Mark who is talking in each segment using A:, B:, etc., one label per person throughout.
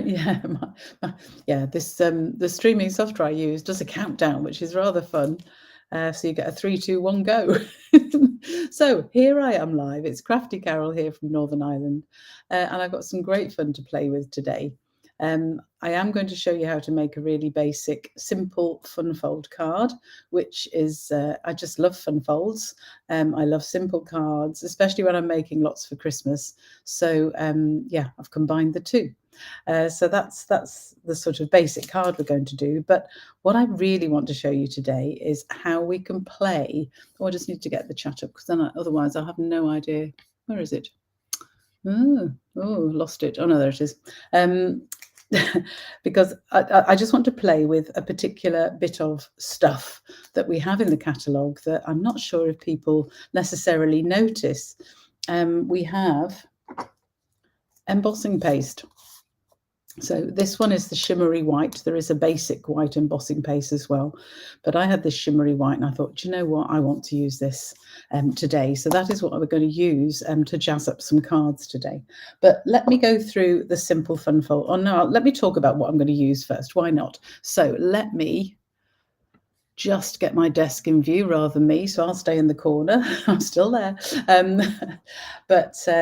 A: Yeah, yeah. The streaming software I use does a countdown, which is rather fun. So you get a 3, 2, 1, go. So here I am live. It's Crafty Carol here from Northern Ireland, and I've got some great fun to play with today. I am going to show you how to make a really basic, simple fun fold card, which is, I just love fun folds. I love simple cards, especially when I'm making lots for Christmas. So yeah, I've combined the two. So that's the sort of basic card we're going to do. But what I really want to show you today is how we can play. Oh, I just need to get the chat up because then otherwise I'll have no idea. Where is it? Oh, lost it. Oh no, there it is. Because I just want to play with a particular bit of stuff that we have in the catalogue that I'm not sure if people necessarily notice. We have embossing paste. So this one is the shimmery white. There is a basic white embossing paste as well, but I had this shimmery white and I thought, do you know what, I want to use this today. So that is what we're going to use to jazz up some cards today. But let me go through the simple fun fold. Oh no, let me talk about what I'm going to use first. Why not? So let me just get my desk in view rather than me. So I'll stay in the corner. I'm still there.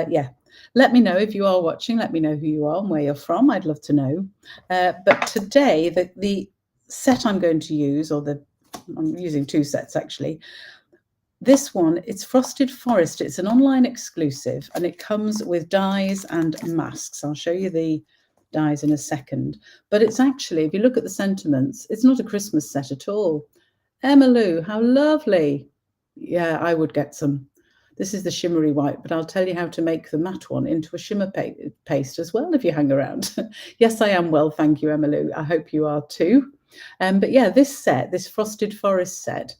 A: Yeah. Let me know if you are watching. Let me know who you are and where you're from. I'd love to know. But today, the set I'm going to use, I'm using two sets actually. This one, it's Frosted Forest. It's an online exclusive, and it comes with dies and masks. I'll show you the dies in a second. But it's actually, if you look at the sentiments, it's not a Christmas set at all. Emma Lou, how lovely. Yeah, I would get some. This is the shimmery white, but I'll tell you how to make the matte one into a shimmer paste as well if you hang around. Yes, I am well, thank you, Emma Lou. I hope you are too. But yeah, this set, this Frosted Forest set,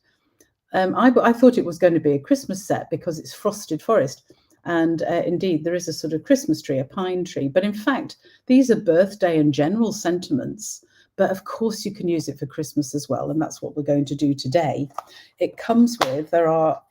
A: I thought it was going to be a Christmas set because it's Frosted Forest. And indeed, there is a sort of Christmas tree, a pine tree. But in fact, these are birthday and general sentiments. But of course, you can use it for Christmas as well. And that's what we're going to do today. It comes with, there are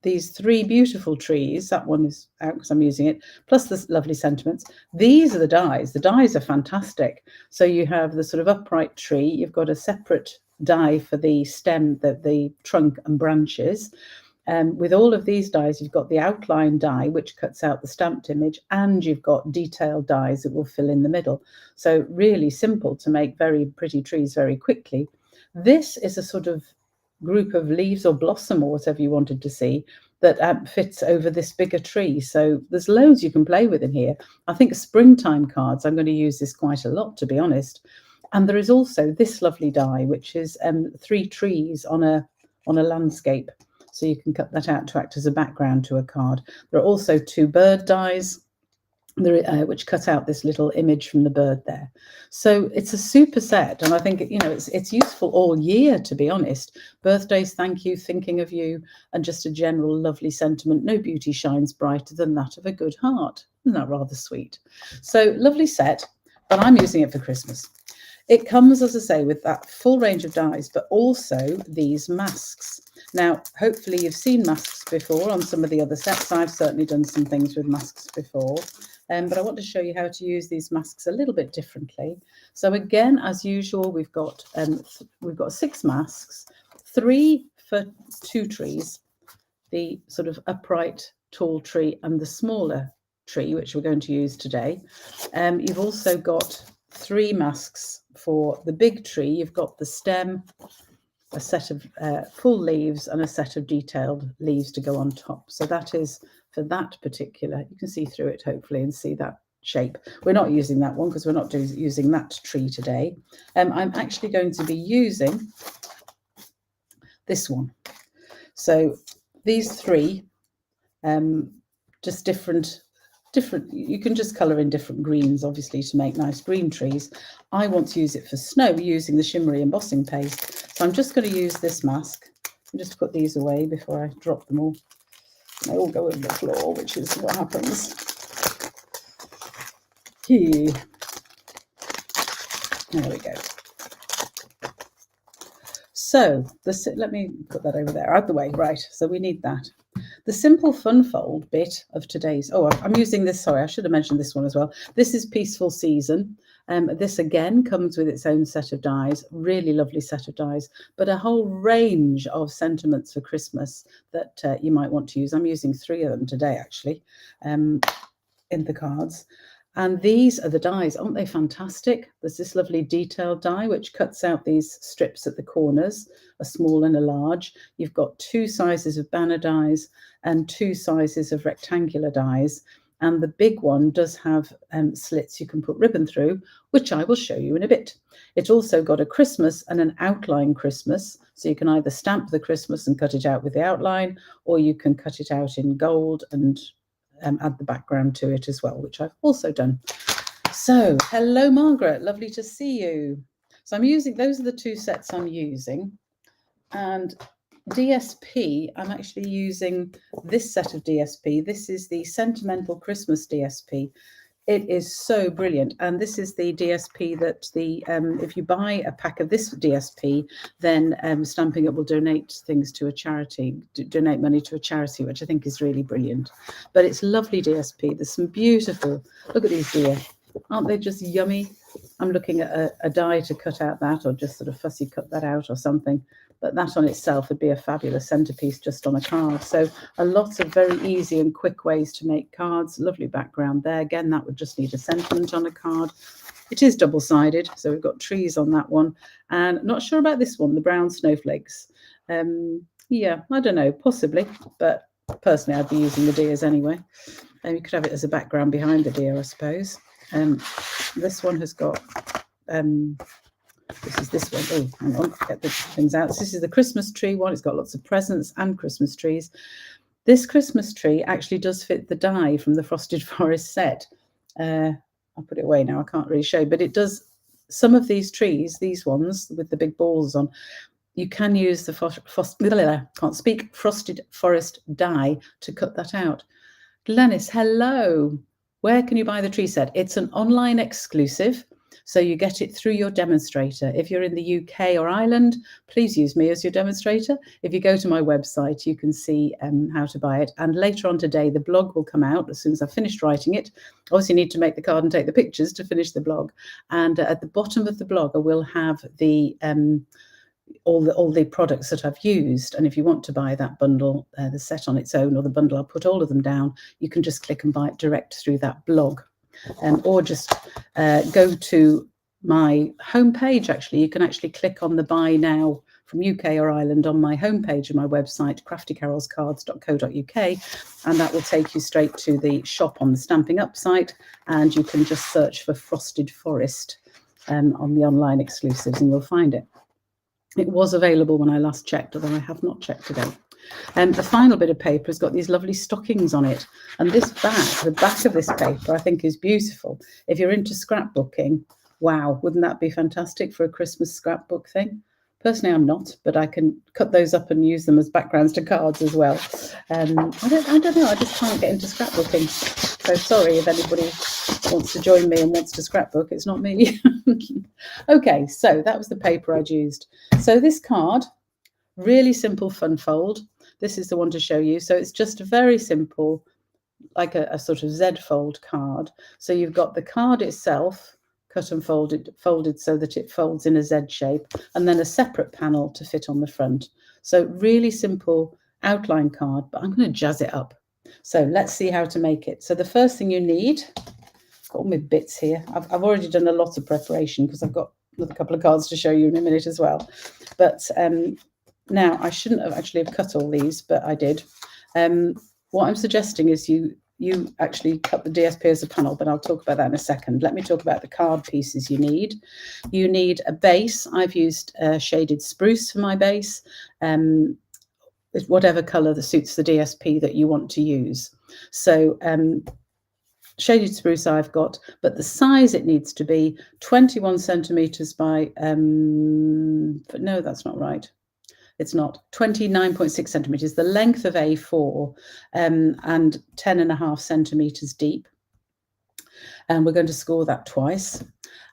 A: these 3 beautiful trees. That one is out because I'm using it, plus the lovely sentiments. These are the dies. The dies are fantastic. So you have the sort of upright tree. You've got a separate die for the stem, the trunk and branches. With all of these dies, you've got the outline die, which cuts out the stamped image, and you've got detailed dies that will fill in the middle. So really simple to make very pretty trees very quickly. This is a sort of group of leaves or blossom or whatever you wanted to see that fits over this bigger tree. So there's loads you can play with in here. I think springtime cards, I'm going to use this quite a lot, to be honest. And there is also this lovely die, which is 3 trees on a landscape. So you can cut that out to act as a background to a card. There are also 2 bird dies, which cut out this little image from the bird there. So it's a super set, and I think it's useful all year, to be honest. Birthdays, thank you, thinking of you, and just a general lovely sentiment. No beauty shines brighter than that of a good heart. Isn't that rather sweet? So lovely set, but I'm using it for Christmas. It comes, as I say, with that full range of dies, but also these masks. Now, hopefully you've seen masks before on some of the other sets. I've certainly done some things with masks before. But I want to show you how to use these masks a little bit differently. So again, as usual, we've got 6 masks, 3 for 2 trees, the sort of upright tall tree and the smaller tree, which we're going to use today. You've also got 3 masks for the big tree. You've got the stem, a set of full leaves and a set of detailed leaves to go on top. So that is for that particular, you can see through it hopefully and see that shape. We're not using that one because we're not using that tree today. I'm actually going to be using this one. So these 3, just different, you can just colour in different greens, obviously, to make nice green trees. I want to use it for snow using the shimmery embossing paste. So I'm just going to use this mask. I'll just put these away before I drop them all. They all go over the floor, which is what happens. Here. There we go. So let me put that over there, out the way. Right, so we need that. The simple fun fold bit of today's, I'm using this, sorry, I should have mentioned this one as well. This is Peaceful Season. This again comes with its own set of dies, really lovely set of dies, but a whole range of sentiments for Christmas that you might want to use. I'm using 3 of them today, actually, in the cards. And these are the dies. Aren't they fantastic? There's this lovely detailed die which cuts out these strips at the corners, a small and a large. You've got 2 sizes of banner dies and 2 sizes of rectangular dies. And the big one does have slits you can put ribbon through, which I will show you in a bit. It's also got a Christmas and an outline Christmas. So you can either stamp the Christmas and cut it out with the outline, or you can cut it out in gold and add the background to it as well, which I've also done. So, hello, Margaret. Lovely to see you. So I'm using, those are the 2 sets I'm using. And DSP, I'm actually using this set of DSP. This is the Sentimental Christmas DSP. It is so brilliant. And this is the DSP that if you buy a pack of this DSP, then Stampin' Up will donate things to a charity, donate money to a charity, which I think is really brilliant. But it's lovely DSP. There's some beautiful, look at these deer. Aren't they just yummy? I'm looking at a die to cut out that, or just sort of fussy cut that out or something. But that on itself would be a fabulous centerpiece just on a card. So a lot of very easy and quick ways to make cards. Lovely background there. Again, that would just need a sentiment on a card. It is double-sided, so we've got trees on that one. And not sure about this one, the brown snowflakes. Yeah, I don't know, possibly. But personally, I'd be using the deers anyway. And you could have it as a background behind the deer, I suppose. This one has got... this is this one. Oh, hang on, get the things out. This is the Christmas tree one. It's got lots of presents and Christmas trees. This Christmas tree actually does fit the die from the Frosted Forest set. I'll put it away now. I can't really show, but it does. Some of these trees, these ones with the big balls on, you can use the Frosted Forest die to cut that out. Glenys, hello. Where can you buy the tree set? It's an online exclusive. So you get it through your demonstrator. If you're in the UK or Ireland, please use me as your demonstrator. If you go to my website, you can see how to buy it. And later on today, the blog will come out as soon as I've finished writing it. Obviously, you need to make the card and take the pictures to finish the blog. And at the bottom of the blog, I will have the all the products that I've used. And if you want to buy that bundle, the set on its own, or the bundle, I'll put all of them down. You can just click and buy it direct through that blog. Or just go to my homepage. Actually, you can actually click on the buy now from UK or Ireland on my homepage of my website, craftycarolscards.co.uk, and that will take you straight to the shop on the Stampin' Up site, and you can just search for Frosted Forest on the online exclusives, and you'll find it. It was available when I last checked, although I have not checked today. The final bit of paper has got these lovely stockings on it. And this back, the back of this paper, I think is beautiful. If you're into scrapbooking, wow, wouldn't that be fantastic for a Christmas scrapbook thing? Personally, I'm not, but I can cut those up and use them as backgrounds to cards as well. I don't know, I just can't get into scrapbooking. So sorry if anybody wants to join me and wants to scrapbook, it's not me. Okay, so that was the paper I'd used. So this card, really simple fun fold. This is the one to show you. So it's just very simple, like a sort of Z fold card. So you've got the card itself cut and folded so that it folds in a Z shape, and then a separate panel to fit on the front. So really simple outline card, but I'm going to jazz it up. So let's see how to make it. So the first thing you need, I've got all my bits here. I've already done a lot of preparation because I've got another couple of cards to show you in a minute as well. But now I shouldn't have actually have cut all these, but I did. What I'm suggesting is you actually cut the DSP as a panel, but I'll talk about that in a second. Let me talk about the card pieces you need. You need a base. I've used shaded spruce for my base. Whatever colour that suits the DSP that you want to use. So shaded spruce I've got, but the size it needs to be 21 centimetres by, no, that's not right. It's not, 29.6 centimetres, the length of A4, and 10.5 centimetres deep. And we're going to score that twice.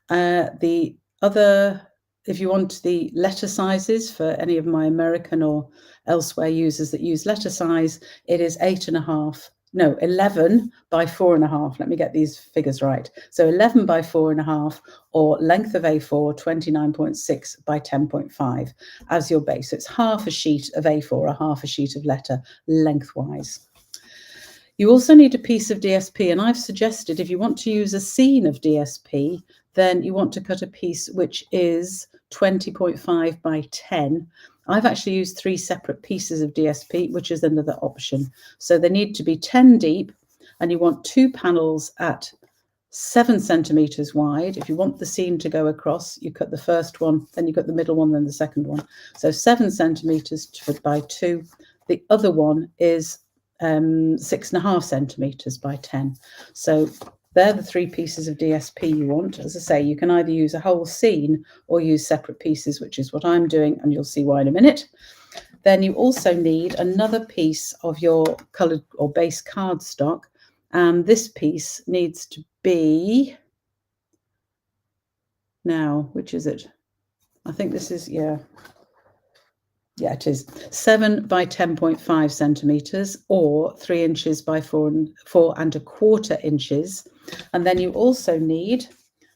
A: The other if you want the letter sizes for any of my American or elsewhere users that use letter size, it is 11 by 4.5. Let me get these figures right. So 11 by 4.5, or length of A4, 29.6 by 10.5 as your base. So it's half a sheet of A4 or half a sheet of letter lengthwise. You also need a piece of DSP, and I've suggested if you want to use a scene of DSP, then you want to cut a piece which is 20.5 by 10. I've actually used 3 separate pieces of DSP, which is another option. So they need to be 10 deep, and you want 2 panels at 7 centimeters wide. If you want the scene to go across, you cut the first one, then you cut the middle one, then the second one. So 7 centimeters by 2. The other one is 6.5 centimeters by 10. So they're the 3 pieces of DSP you want. As I say, you can either use a whole scene or use separate pieces, which is what I'm doing, and you'll see why in a minute. Then you also need another piece of your coloured or base cardstock, and this piece needs to be, now, which is it? I think this is, yeah, it is 7 by 10.5 centimeters, or 3 inches by 4.25 inches. And then you also need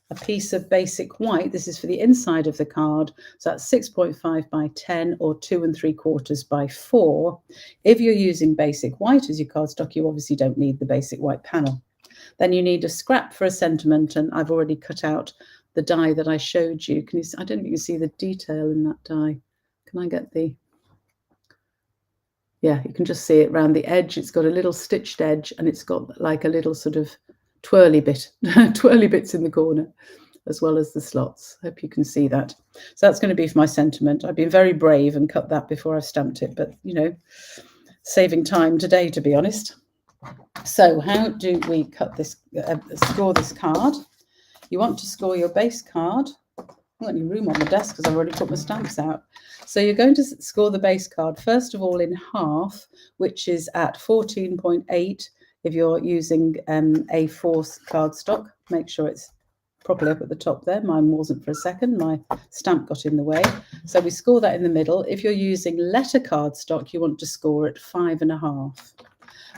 A: a piece of basic white. This is for the inside of the card. So that's 6.5 by 10, or 2.75 by 4. If you're using basic white as your cardstock, you obviously don't need the basic white panel. Then you need a scrap for a sentiment, and I've already cut out the die that I showed you. Can you? I don't think you can see the detail in that die. Can I get the? Yeah, you can just see it around the edge. It's got a little stitched edge, and it's got like a little sort of twirly bits in the corner, as well as the slots. Hope you can see that. So that's going to be for my sentiment. I've been very brave and cut that before I've stamped it, but you know, saving time today, to be honest. So how do we cut this, score this card? You want to score your base card. I haven't got any room on the desk because I've already put my stamps out. So you're going to score the base card, first of all, in half, which is at 14.8 if you're using A4 cardstock. Make sure it's properly up at the top there. Mine wasn't for a second. My stamp got in the way. So we score that in the middle. If you're using letter cardstock, you want to score at 5.5.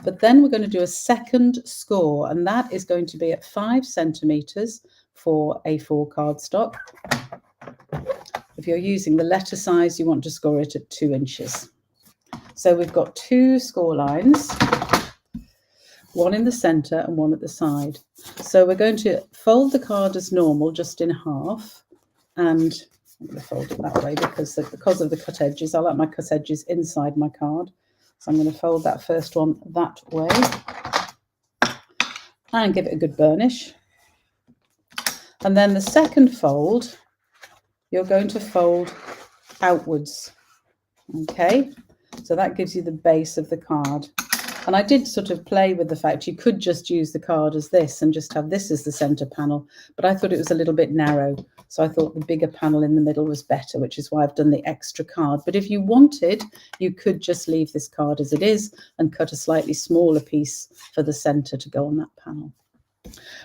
A: But then we're going to do a second score, and that is going to be at 5 centimeters for A4 cardstock. If you're using the letter size, you want to score it at 2 inches. So we've got 2 score lines, one in the center and one at the side. So we're going to fold the card as normal, just in half, and I'm going to fold it that way because of the cut edges. I like my cut edges inside my card. So I'm going to fold that first one that way and give it a good burnish. And then the second fold, you're going to fold outwards. Okay, so that gives you the base of the card. And I did sort of play with the fact you could just use the card as this and just have this as the center panel, but I thought it was a little bit narrow. So I thought the bigger panel in the middle was better, which is why I've done the extra card. But if you wanted, you could just leave this card as it is and cut a slightly smaller piece for the center to go on that panel.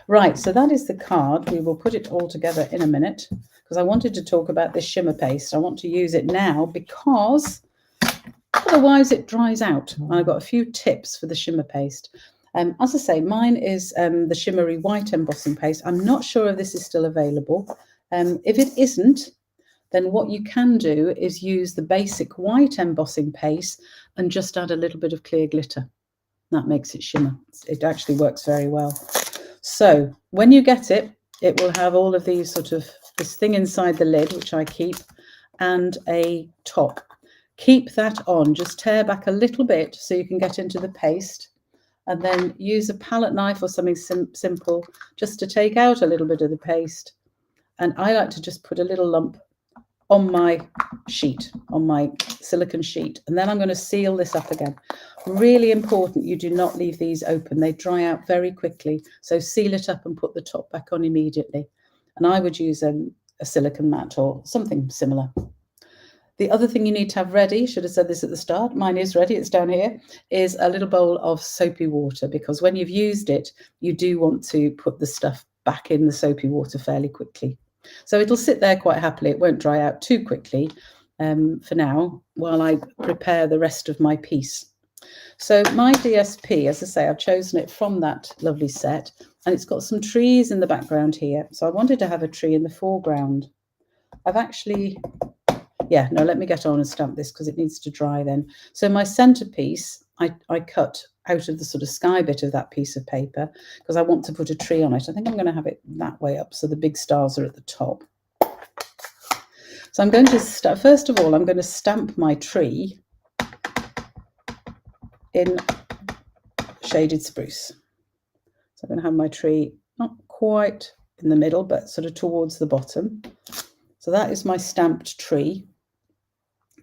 A: Right, so that is the card. We will put it all together in a minute because I wanted to talk about this shimmer paste. I want to use it now because otherwise it dries out. I've got a few tips for the shimmer paste. As I say, mine is the shimmery white embossing paste. I'm not sure if this is still available. If it isn't, then what you can do is use the basic white embossing paste and just add a little bit of clear glitter. That makes it shimmer. It actually works very well. So when you get it, it will have all of these this thing inside the lid, which I keep, and a top. Keep that on, just tear back a little bit so you can get into the paste, and then use a palette knife or something simple just to take out a little bit of the paste. And I like to just put a little lump on my sheet, on my silicone sheet, and then I'm going to seal this up again. Really important, you do not leave these open. They dry out very quickly, so seal it up and put the top back on immediately. And I would use a silicone mat or something similar. The other thing you need to have ready, should have said this at the start, mine is ready, it's down here, is a little bowl of soapy water, because when you've used it, you do want to put the stuff back in the soapy water fairly quickly. So it'll sit there quite happily. It won't dry out too quickly for now while I prepare the rest of my piece. So my DSP, as I say, I've chosen it from that lovely set, and it's got some trees in the background here. So I wanted to have a tree in the foreground. I've actually, yeah, no, let me get on and stamp this because it needs to dry then. So my centerpiece, I cut out of the sort of sky bit of that piece of paper because I want to put a tree on it. I think I'm going to have it that way up so the big stars are at the top. So I'm going to, first of all, I'm going to stamp my tree in shaded spruce. So I'm going to have my tree not quite in the middle, but sort of towards the bottom. So that is my stamped tree.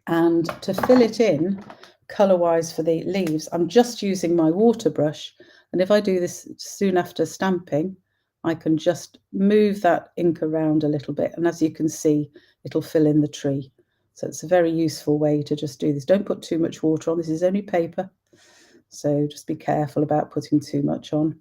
A: And to fill it in colour-wise for the leaves, I'm just using my water brush. And if I do this soon after stamping, I can just move that ink around a little bit. And as you can see, it'll fill in the tree. So it's a very useful way to just do this. Don't put too much water on. This is only paper. So just be careful about putting too much on.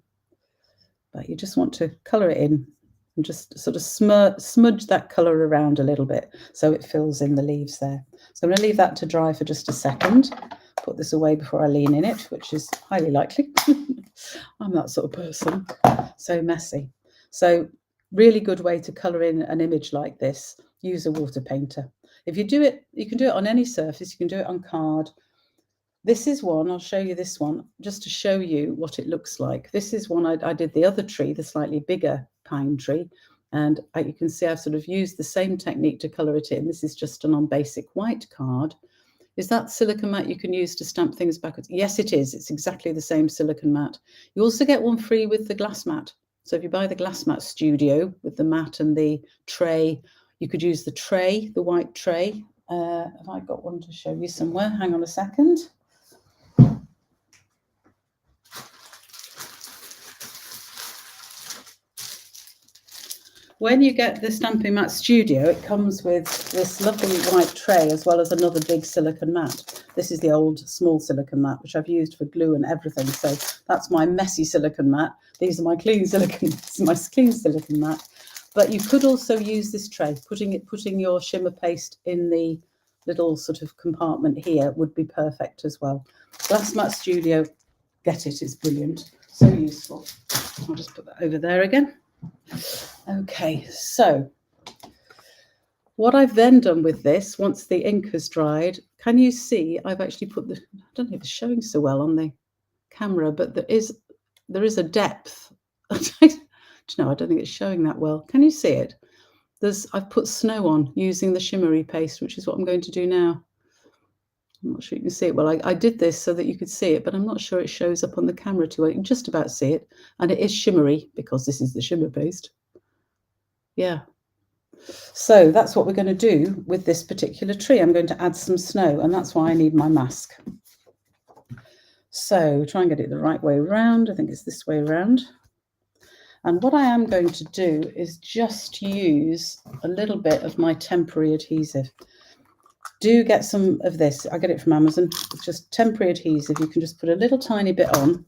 A: But you just want to colour it in and just sort of smudge that colour around a little bit so it fills in the leaves there. So I'm going to leave that to dry for just a second. Put this away before I lean in it, which is highly likely. I'm that sort of person. So messy. So really good way to colour in an image like this. Use a water painter. If you do it, you can do it on any surface. You can do it on card. This is one, I'll show you this one, just to show you what it looks like. This is one I did the other tree, the slightly bigger pine tree. And you can see I've sort of used the same technique to colour it in. This is just an on basic white card. Is that silicone mat you can use to stamp things backwards? Yes, it is. It's exactly the same silicone mat. You also get one free with the glass mat. So if you buy the glass mat studio with the mat and the tray, you could use the tray, the white tray. Have I got one to show you somewhere? Hang on a second. When you get the Stampin' Mat Studio, it comes with this lovely white tray as well as another big silicone mat. This is the old small silicone mat, which I've used for glue and everything. So that's my messy silicone mat. These are my clean silicone, this is my clean silicone mat. But you could also use this tray. Putting your shimmer paste in the little sort of compartment here would be perfect as well. Glass Mat Studio, get it, it's brilliant. So useful. I'll just put that over there again. Okay, so what I've then done with this, once the ink has dried, can you see I've actually put the, I don't know if it's showing so well on the camera, but there is a depth. No, I don't think it's showing that well. Can you see it? I've put snow on using the shimmery paste, which is what I'm going to do now. I'm not sure you can see it well. I did this so that you could see it, but I'm not sure it shows up on the camera too well. You can just about see it. And it is shimmery because this is the shimmer paste. Yeah. So that's what we're going to do with this particular tree. I'm going to add some snow, and that's why I need my mask. So try and get it the right way around. I think it's this way around. And what I am going to do is just use a little bit of my temporary adhesive. Do get some of this. I get it from Amazon. It's just temporary adhesive. You can just put a little tiny bit on,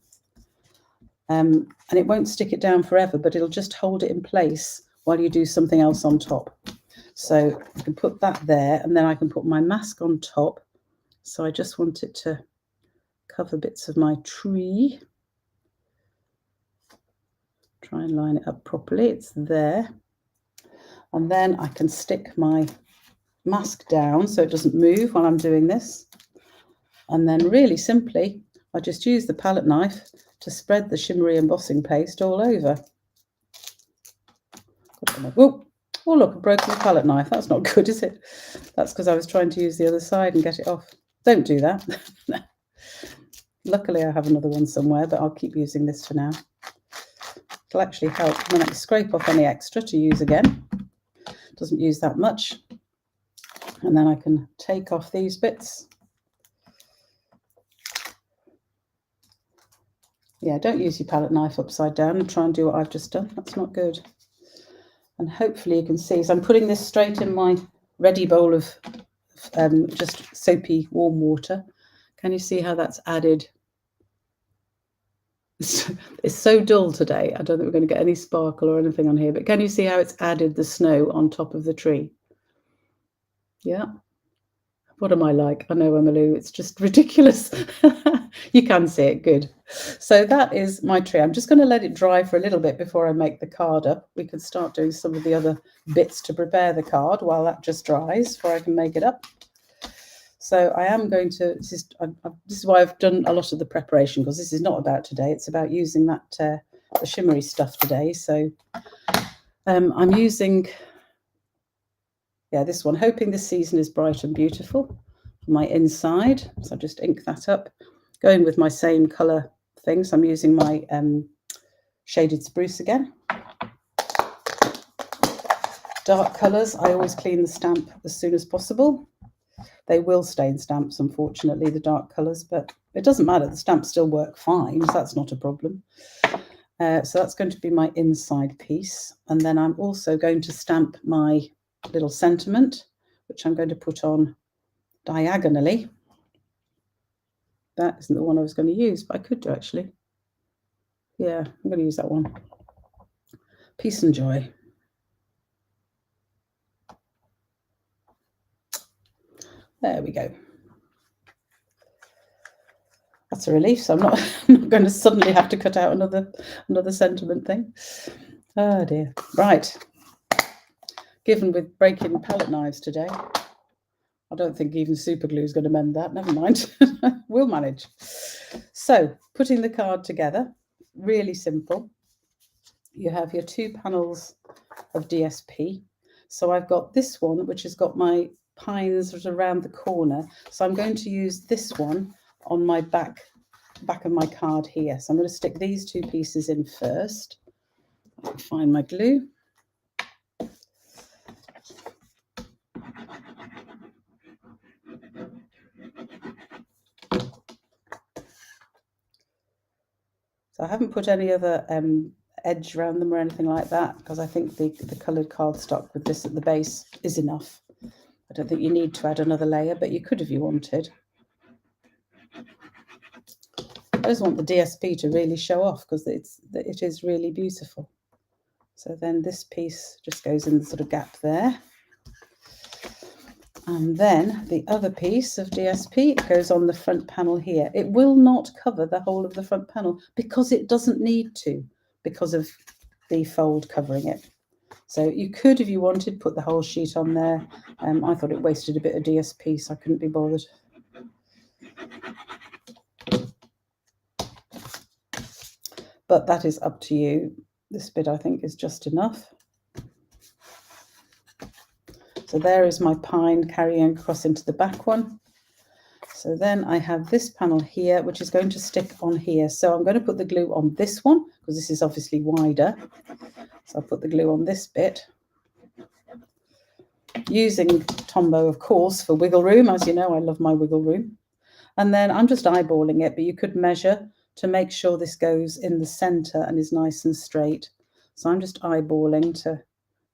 A: and it won't stick it down forever, but it'll just hold it in place while you do something else on top. So I can put that there, and then I can put my mask on top. So I just want it to cover bits of my tree. Try and line it up properly. It's there. And then I can stick my mask down so it doesn't move while I'm doing this. And then really simply, I just use the palette knife to spread the shimmery embossing paste all over. Whoa. Oh, look, I've broken the palette knife. That's not good, is it? That's because I was trying to use the other side and get it off. Don't do that. Luckily, I have another one somewhere, but I'll keep using this for now. It'll actually help when I scrape off any extra to use again. Doesn't use that much. And then I can take off these bits. Yeah, don't use your palette knife upside down and try and do what I've just done. That's not good. And hopefully you can see, so I'm putting this straight in my ready bowl of just soapy warm water. Can you see how that's added It's so dull today. I don't think we're going to get any sparkle or anything on here, but can you see how it's added the snow on top of the tree? Yeah. What am I like? I know, Emmylou, it's just ridiculous. You can see it, good. So that is my tree. I'm just going to let it dry for a little bit before I make the card up. We can start doing some of the other bits to prepare the card while that just dries before I can make it up. So I am going to, this is why I've done a lot of the preparation, because this is not about today. It's about using that the shimmery stuff today. So I'm using, this one, hoping this season is bright and beautiful for my inside. So I just ink that up, going with my same colour thing. So I'm using my shaded spruce again. Dark colours, I always clean the stamp as soon as possible. They will stain stamps, unfortunately, the dark colours, but it doesn't matter. The stamps still work fine, so that's not a problem. So that's going to be my inside piece. And then I'm also going to stamp my little sentiment, which I'm going to put on diagonally. That isn't the one I was going to use, but I could do actually. Yeah, I'm going to use that one. Peace and joy. There we go. That's a relief, so I'm not going to suddenly have to cut out another sentiment thing. Oh dear. Right. Given with breaking palette knives today, I don't think even super glue is going to mend that. Never mind. We'll manage. So, putting the card together, really simple. You have your 2 panels of DSP. So I've got this one, which has got my pines sort of around the corner. So I'm going to use this one on my back of my card here. So I'm going to stick these 2 pieces in first. I'll find my glue. So I haven't put any other edge around them or anything like that, because I think the coloured cardstock with this at the base is enough. I don't think you need to add another layer, but you could if you wanted. I just want the DSP to really show off, because it is really beautiful. So then this piece just goes in the sort of gap there. And then the other piece of DSP goes on the front panel here. It will not cover the whole of the front panel because it doesn't need to, because of the fold covering it. So you could, if you wanted, put the whole sheet on there. I thought it wasted a bit of DSP, so I couldn't be bothered. But that is up to you. This bit, I think, is just enough. So there is my pine carrying across into the back one. So then I have this panel here, which is going to stick on here. So I'm going to put the glue on this one, because this is obviously wider. So I'll put the glue on this bit. Using Tombow, of course, for wiggle room. As you know, I love my wiggle room. And then I'm just eyeballing it, but you could measure to make sure this goes in the center and is nice and straight. So I'm just eyeballing to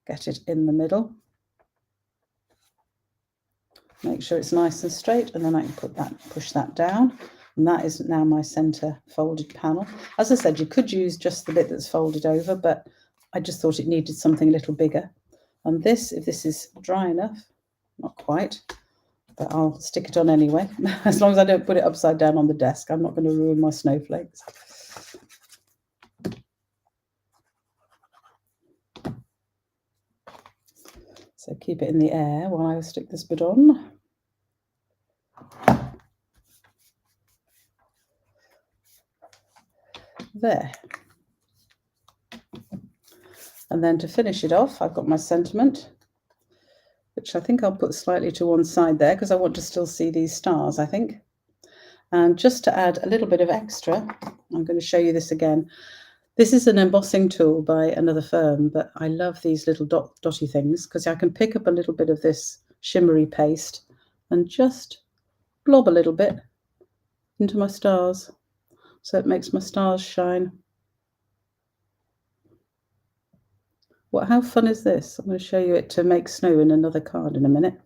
A: get it in the middle. Make sure it's nice and straight, and then I can push that down. And that is now my center folded panel. As I said, you could use just the bit that's folded over, but I just thought it needed something a little bigger. And this, if this is dry enough, not quite, but I'll stick it on anyway. As long as I don't put it upside down on the desk, I'm not going to ruin my snowflakes. So keep it in the air while I stick this bit on. There. And then to finish it off, I've got my sentiment, which I think I'll put slightly to one side there because I want to still see these stars, I think. And just to add a little bit of extra, I'm going to show you this again. This is an embossing tool by another firm, but I love these little dotty things because I can pick up a little bit of this shimmery paste and just blob a little bit into my stars. So it makes my stars shine. How fun is this? I'm going to show you it to make snow in another card in a minute.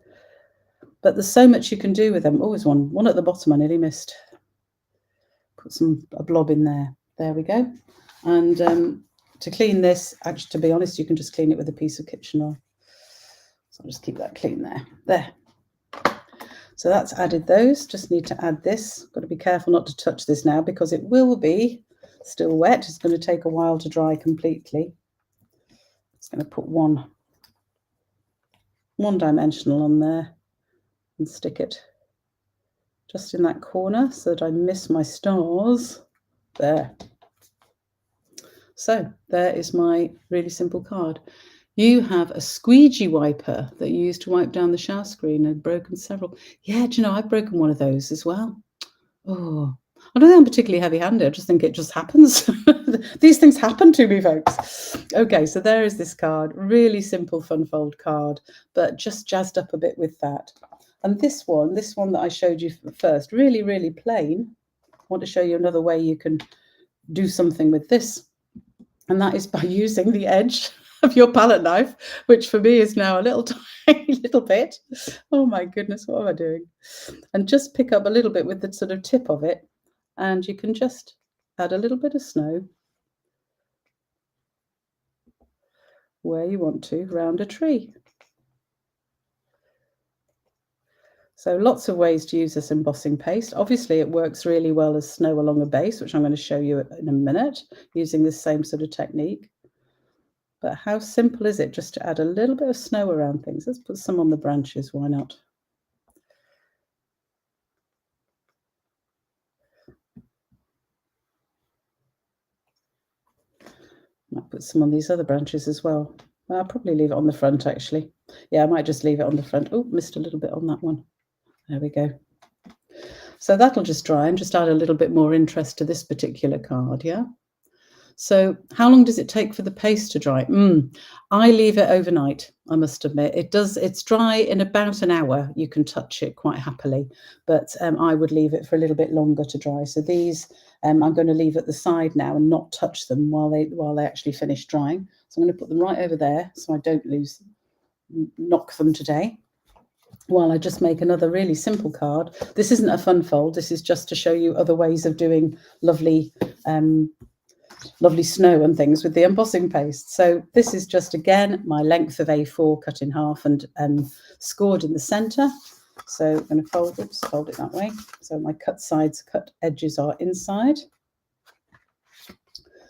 A: But there's so much you can do with them. Always one at the bottom I nearly missed. Put a blob in there. There we go. And to clean this, actually, to be honest, you can just clean it with a piece of kitchen oil. So I'll just keep that clean there. There. So that's added those. Just need to add this. Got to be careful not to touch this now because it will be still wet. It's going to take a while to dry completely. It's going to put one dimensional on there and stick it just in that corner so that I miss my stars. There. So there is my really simple card. You have a squeegee wiper that you use to wipe down the shower screen and broken several. Yeah, do you know, I've broken one of those as well. Oh, I don't think I'm particularly heavy-handed. I just think it just happens. These things happen to me, folks. Okay, so there is this card. Really simple fun fold card, but just jazzed up a bit with that. And this one that I showed you first, really, really plain. I want to show you another way you can do something with this. And that is by using the edge of your palette knife, which for me is now a little tiny little bit. Oh my goodness, what am I doing? And just pick up a little bit with the sort of tip of it, and you can just add a little bit of snow where you want to around a tree. So lots of ways to use this embossing paste. Obviously, it works really well as snow along a base, which I'm going to show you in a minute, using this same sort of technique. But how simple is it just to add a little bit of snow around things? Let's put some on the branches, why not? Might put some on these other branches as well. I'll probably leave it on the front, actually. Yeah, I might just leave it on the front. Oh, missed a little bit on that one. There we go. So that'll just dry and just add a little bit more interest to this particular card, yeah? So how long does it take for the paste to dry? I leave it overnight, I must admit. It's dry in about an hour. You can touch it quite happily, but I would leave it for a little bit longer to dry. So these I'm going to leave at the side now and not touch them while they actually finish drying. So I'm going to put them right over there so I don't knock them today, while I just make another really simple card. This isn't a fun fold. This is just to show you other ways of doing lovely snow and things with the embossing paste. So this is just, again, my length of A4 cut in half and scored in the center. So I'm going to fold it that way. So my cut edges are inside.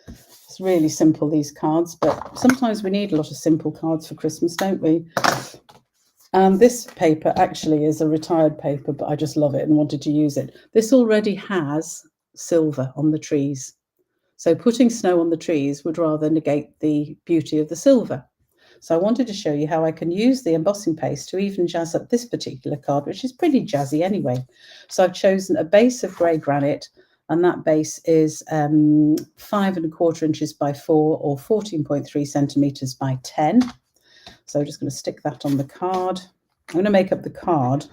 A: It's really simple, these cards, but sometimes we need a lot of simple cards for Christmas, don't we? And this paper actually is a retired paper, but I just love it and wanted to use it. This already has silver on the trees. So putting snow on the trees would rather negate the beauty of the silver. So I wanted to show you how I can use the embossing paste to even jazz up this particular card, which is pretty jazzy anyway. So I've chosen a base of grey granite, and that base is 5¼ inches by 4 or 14.3 centimeters by 10. So I'm just going to stick that on the card. I'm going to make up the card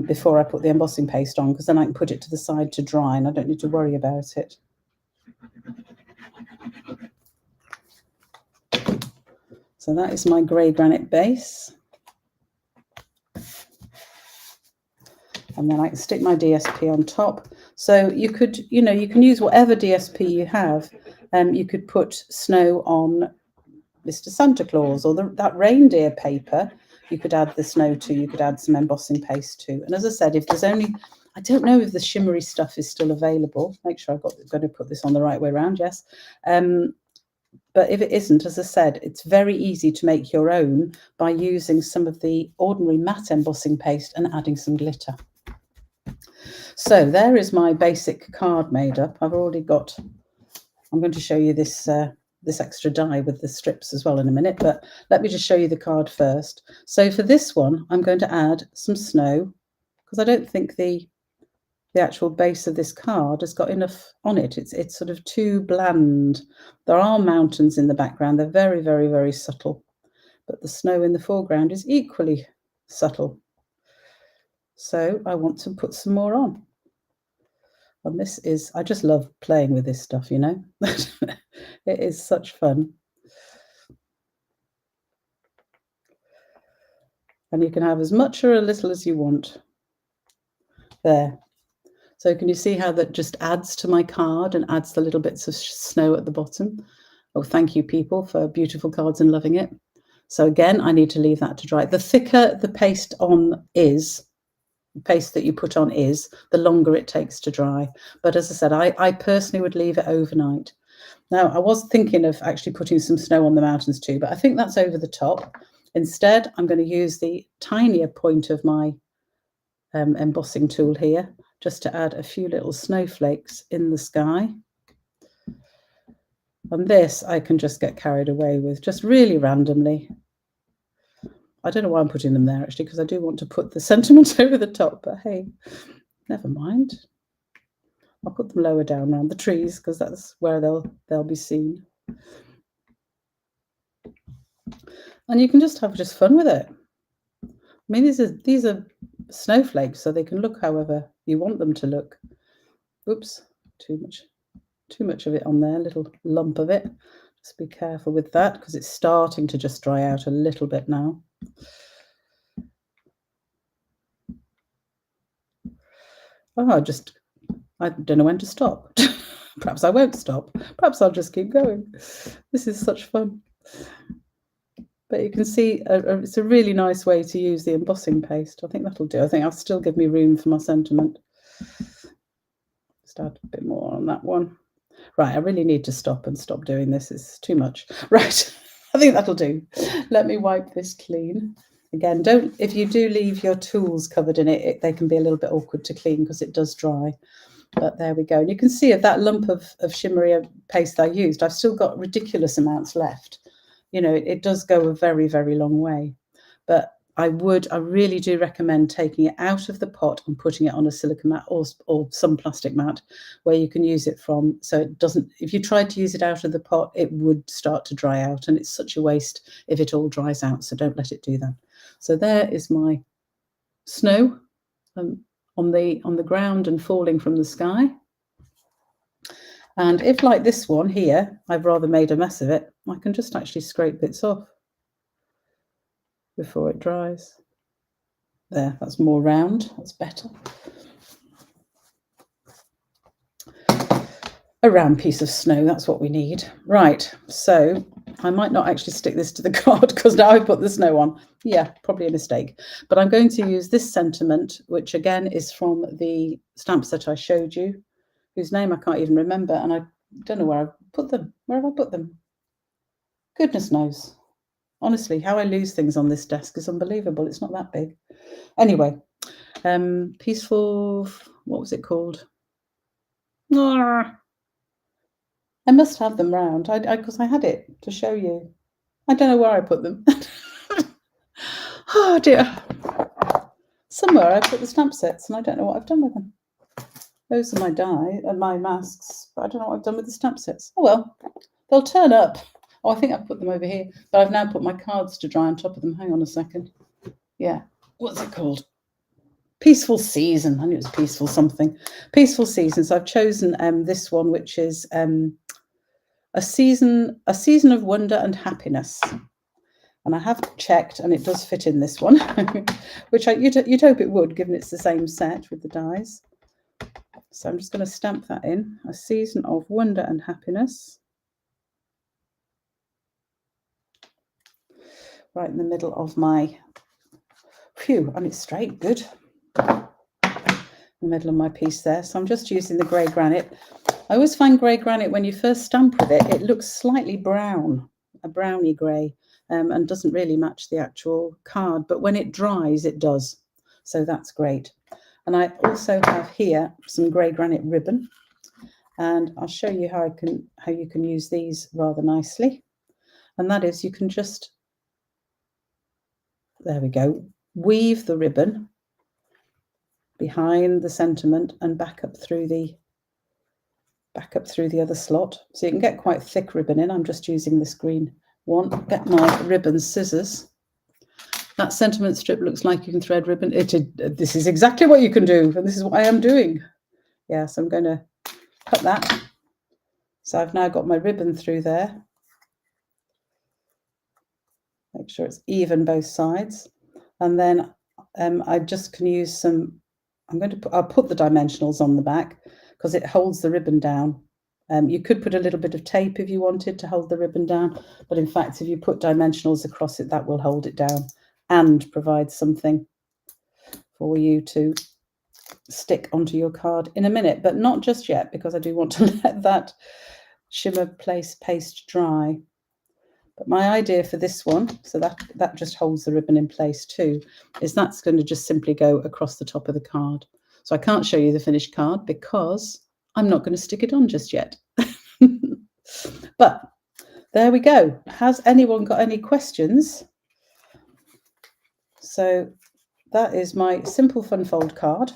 A: before I put the embossing paste on, because then I can put it to the side to dry and I don't need to worry about it. So that is my grey granite base. And then I can stick my DSP on top. So you can use whatever DSP you have. You could put snow on Mr. Santa Claus or that reindeer paper. You could add the snow to, you could add some embossing paste to. And as I said, if there's only, I don't know if the shimmery stuff is still available. Make sure I've got to put this on the right way around, yes. But if it isn't, as I said, it's very easy to make your own by using some of the ordinary matte embossing paste and adding some glitter. So there is my basic card made up. I'm going to show you this extra die with the strips as well in a minute, but let me just show you the card first. So for this one, I'm going to add some snow because I don't think the actual base of this card has got enough on it. It's sort of too bland. There are mountains in the background. They're very, very, very subtle, but the snow in the foreground is equally subtle. So I want to put some more on. And this is, I just love playing with this stuff, you know. It is such fun. And you can have as much or a little as you want. There. So can you see how that just adds to my card and adds the little bits of snow at the bottom? Oh, thank you, people, for beautiful cards and loving it. So again, I need to leave that to dry. The thicker the paste that you put on is, the longer it takes to dry. But as I said, I personally would leave it overnight. Now, I was thinking of actually putting some snow on the mountains too, but I think that's over the top. Instead, I'm going to use the tinier point of my embossing tool here, just to add a few little snowflakes in the sky. And this I can just get carried away with, just really randomly. I don't know why I'm putting them there, actually, because I do want to put the sentiment over the top, but hey, never mind. I'll put them lower down around the trees because that's where they'll be seen. And you can just have fun with it. I mean, these are snowflakes, so they can look however you want them to look. Oops, too much of it on there, a little lump of it. Just be careful with that because it's starting to just dry out a little bit now. Oh, I don't know when to stop. Perhaps I won't stop. Perhaps I'll just keep going. This is such fun. But you can see it's a really nice way to use the embossing paste. I think that'll do. I think I'll still give me room for my sentiment. Just add a bit more on that one. Right, I really need to stop doing this. It's too much. Right, I think that'll do. Let me wipe this clean. Again, if you do leave your tools covered in it, they can be a little bit awkward to clean because it does dry. But there we go. And you can see of that lump of shimmery paste I used, I've still got ridiculous amounts left. You know, it does go a very, very long way. But I really do recommend taking it out of the pot and putting it on a silicone mat or some plastic mat where you can use it from. So it doesn't, if you tried to use it out of the pot, it would start to dry out. And it's such a waste if it all dries out. So don't let it do that. So there is my snow on the ground and falling from the sky. And if, like this one here, I've rather made a mess of it, I can just actually scrape bits off before it dries. There, that's more round, that's better. A round piece of snow, that's what we need. Right, so I might not actually stick this to the card because now I put the snow on. Yeah, probably a mistake. But I'm going to use this sentiment, which again is from the stamp set I showed you, whose name I can't even remember, and I don't know where I put them. Where have I put them? Goodness knows. Honestly, how I lose things on this desk is unbelievable. It's not that big. Anyway, peaceful, what was it called? I must have them round, because I had it to show you. I don't know where I put them. Oh dear. Somewhere I put the stamp sets and I don't know what I've done with them. Those are my my masks, but I don't know what I've done with the stamp sets. Oh well, they'll turn up. Oh, I think I've put them over here, but I've now put my cards to dry on top of them. Hang on a second. Yeah, what's it called? Peaceful Season. I knew it was peaceful something. Peaceful Season. So I've chosen this one, which is a season of wonder and happiness. And I have checked, and it does fit in this one, which you'd hope it would, given it's the same set with the dies. So I'm just going to stamp that in. A season of wonder and happiness. Right in the middle of my, phew, and it's straight, good. The middle of my piece there. So I'm just using the grey granite. I always find grey granite, when you first stamp with it, it looks slightly brown, a browny grey, and doesn't really match the actual card. But when it dries, it does. So that's great. And I also have here some grey granite ribbon, and I'll show you how you can use these rather nicely. And that is, you can just, there we go, weave the ribbon behind the sentiment and back up through the other slot. So you can get quite thick ribbon in. I'm just using this green one. Get my ribbon scissors. That sentiment strip looks like you can thread ribbon. This is exactly what you can do, and this is what I am doing. Yeah, so I'm going to cut that. So I've now got my ribbon through there. Make sure it's even both sides. And then I just can use some I'll put the dimensionals on the back because it holds the ribbon down. You could put a little bit of tape if you wanted to hold the ribbon down, but in fact, if you put dimensionals across it, that will hold it down and provide something for you to stick onto your card in a minute, but not just yet, because I do want to let that shimmer paste dry. But my idea for this one, so that just holds the ribbon in place too, is that's going to just simply go across the top of the card. So I can't show you the finished card because I'm not going to stick it on just yet. But there we go. Has anyone got any questions? So that is my simple fun fold card,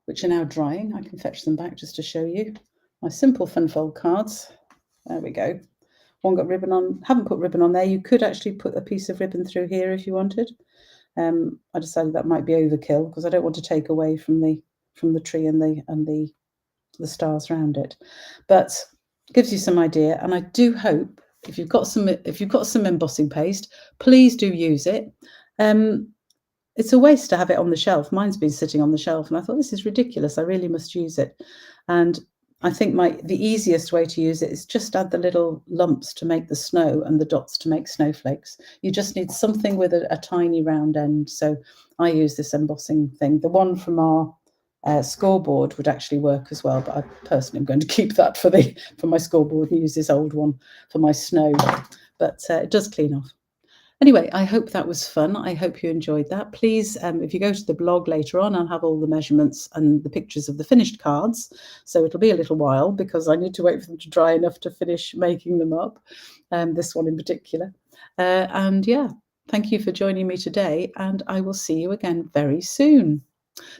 A: which are now drying. I can fetch them back just to show you. My simple fun fold cards. There we go. One got ribbon on, haven't put ribbon on there. You could actually put a piece of ribbon through here if you wanted. I decided that might be overkill because I don't want to take away from the tree and the stars around it. But it gives you some idea, and I do hope if you've got some embossing paste, please do use it. It's a waste to have it on the shelf. Mine's been sitting on the shelf, and I thought this is ridiculous. I really must use it. And I think the easiest way to use it is just add the little lumps to make the snow and the dots to make snowflakes. You just need something with a tiny round end. So I use this embossing thing. The one from our scoreboard would actually work as well, but I personally am going to keep that for my scoreboard and use this old one for my snow. But it does clean off. Anyway, I hope that was fun. I hope you enjoyed that. Please, if you go to the blog later on, I'll have all the measurements and the pictures of the finished cards. So it'll be a little while because I need to wait for them to dry enough to finish making them up, this one in particular. And yeah, thank you for joining me today, and I will see you again very soon.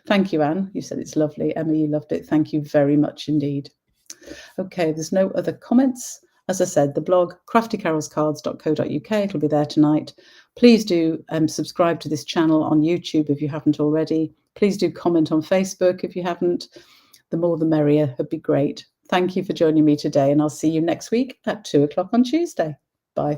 A: Thank you, Anne. You said it's lovely. Emma, you loved it. Thank you very much indeed. Okay, there's no other comments. As I said, the blog, craftycarolscards.co.uk, it'll be there tonight. Please do subscribe to this channel on YouTube if you haven't already. Please do comment on Facebook if you haven't. The more the merrier, would be great. Thank you for joining me today, and I'll see you next week at 2 o'clock on Tuesday.